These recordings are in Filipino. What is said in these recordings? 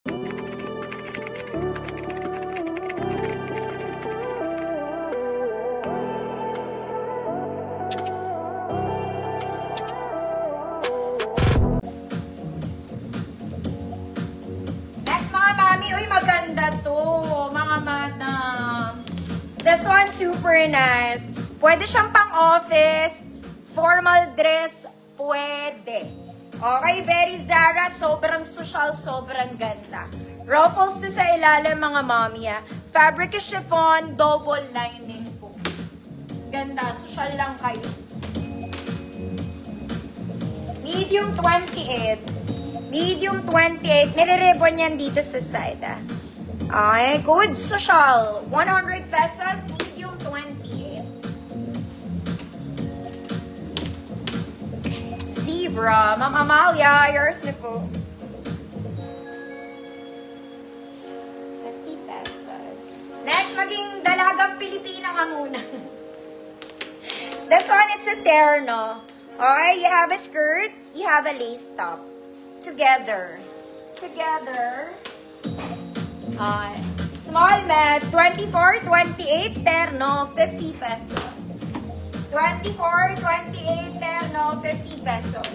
Next mga mami, uy maganda to, mga madam. This one super nice. Pwede siyang pang office, formal dress, pwede. Okay, very Zara, sobrang social, sobrang ganda. Ruffles to sa ilalim mga mami ha. Fabric is chiffon, double lining po. Ganda, social lang kayo. Medium 28. Medium 28. Nire-ribbon yan dito sa side ah. Okay, good social. 100 pesos, medium 28. Zebra, Ma'am Amalia, yours na po. 50 pesos. Next, maging dalagang Pilipina ka muna. This one, it's a terno. Okay, you have a skirt, you have a lace top. Together. Small med, 24, 28, terno, 50 pesos. 24, 28, terno, 50 pesos.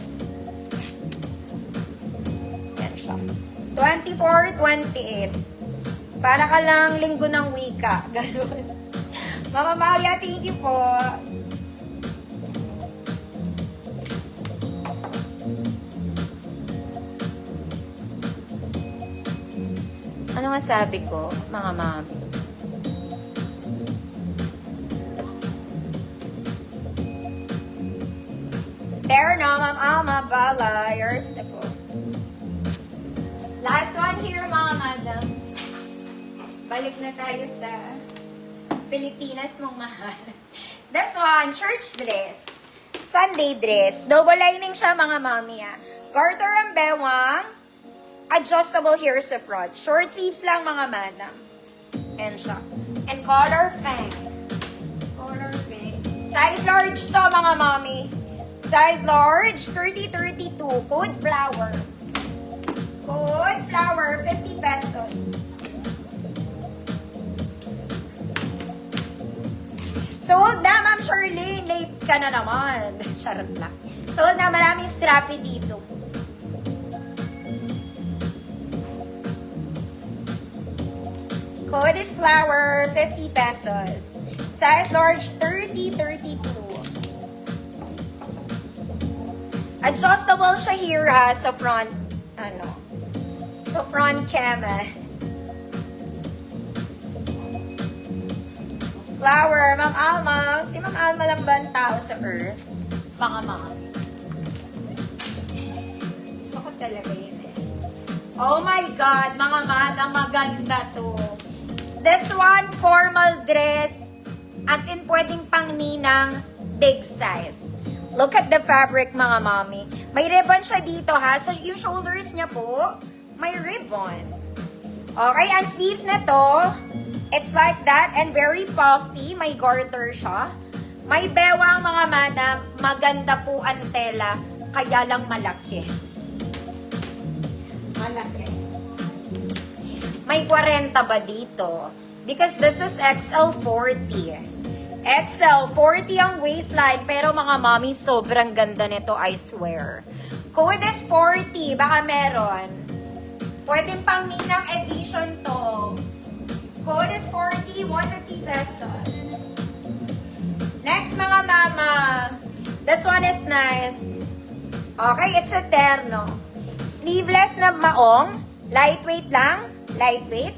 Yan siya. 24, 28. Para ka lang linggo ng wika. Ganun. Mama Maya, thank you po. Ano nga sabi ko, mga mami? Terno, Ma'am Alma, Bala, yours na po. Last one here, mga madam. Balik na tayo sa Pilipinas mong mahal. This one, church dress. Sunday dress. Double lining siya, mga mami. Garter ang bewang. Adjustable here sa front. Short sleeves lang, mga madam. And siya. And color pink. Size large to, mga mami. Size large, 30-32. Code flower. Code flower, 50 pesos. Sold na, Ma'am Shirley. Late ka na naman. Charot lang. Sold na, maraming strappy dito. Code is flower, 50 pesos. Size large, 30-32. Adjustable siya here ha, sa front, sa front cam. Flower, Ma'am Alma. Si Ma'am Alma lang ba ang tao sa earth? Mga mga. Gusto ko talaga yun eh. Oh my God, mga madam, maganda to. This one, formal dress. As in, pwedeng pang ninang, big size. Look at the fabric, mga mami. May ribbon siya dito, ha? So, yung shoulders niya po, may ribbon. Okay, ang sleeves na to, it's like that and very puffy. May garter siya. May bewang, mga madam. Maganda po ang tela, kaya lang malaki. Malaki. May 40 ba dito? Because this is XL40. XL40 ang waistline, pero mga mami, sobrang ganda nito, I swear. Code is 40, baka meron. Pwedeng pang ninang edition to. Code is 40, 150 pesos. Next, mga mama. This one is nice. Okay, it's a terno. Sleeveless na maong. Lightweight lang. Lightweight.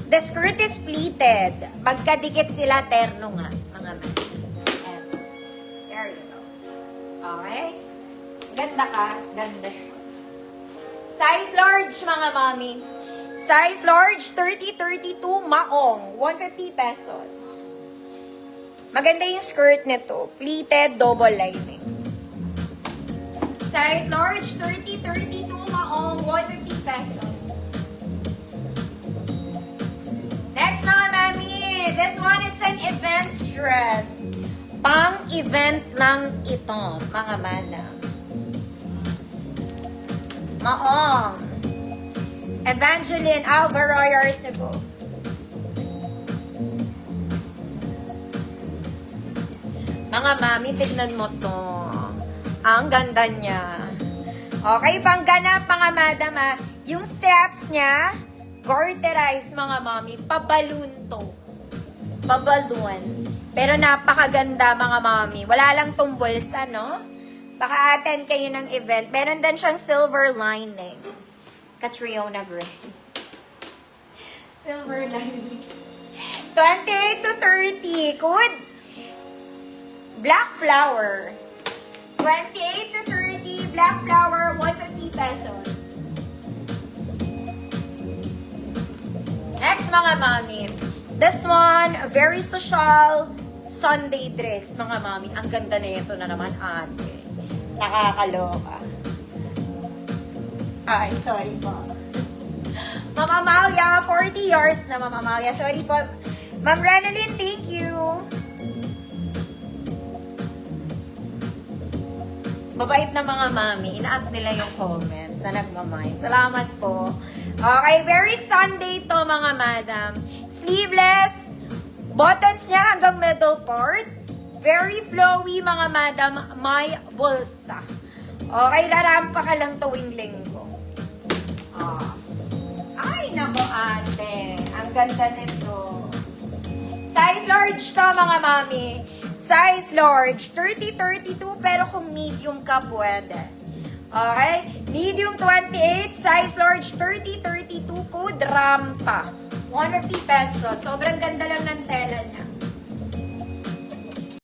The skirt is pleated. Magkadikit sila, terno nga. Mga mama. There you go. Okay? Ganda ka. Ganda siya. Size large, mga mami. Size large, 30-32, maong. 150 pesos. Maganda yung skirt nito. Pleated, double lining. Size large, 30-32, maong. 150 pesos. Next, mga mami. This one, it's an event dress. Pang-event lang ito, mga madam. Maong. Evangeline Alvaro, yours na go. Mga mami, tignan mo to. Ang ganda niya. Okay, pangganap mga madam ha. Yung straps niya, garterized mga mami, pabalun to. Pabalun. Pero napakaganda mga mami. Wala lang tong bulsa, no? Baka attend kayo ng event. Meron din siyang silver lining. Catriona Gray. Silver lining. 28 to 30. Good. Black flower. 28 to 30. Black flower, 150 pesos. Next mga mami. This one, very social Sunday dress, mga mami. Ang ganda na ito na naman, ate. Nakakaloka. Ay, sorry po. Mama Malia, 40 years na Mama Malia. Sorry po. Ma'am Renalyn, thank you. Babait na mga mami. Ina-up nila yung comment na nagmamind. Salamat po. Okay, very Sunday to mga madam. Sleeveless. Buttons niya hanggang middle part. Very flowy mga madam. May bulsa. Okay, larampa ka lang tuwing linggo. Ay, nako ate. Ang ganda nito. Size large to mga mami. Size large. 30-32 pero kung medium ka pwede. Okay? Medium 28. Size large 30-32 code rampa. 150 pesos. Sobrang ganda lang ng tela niya.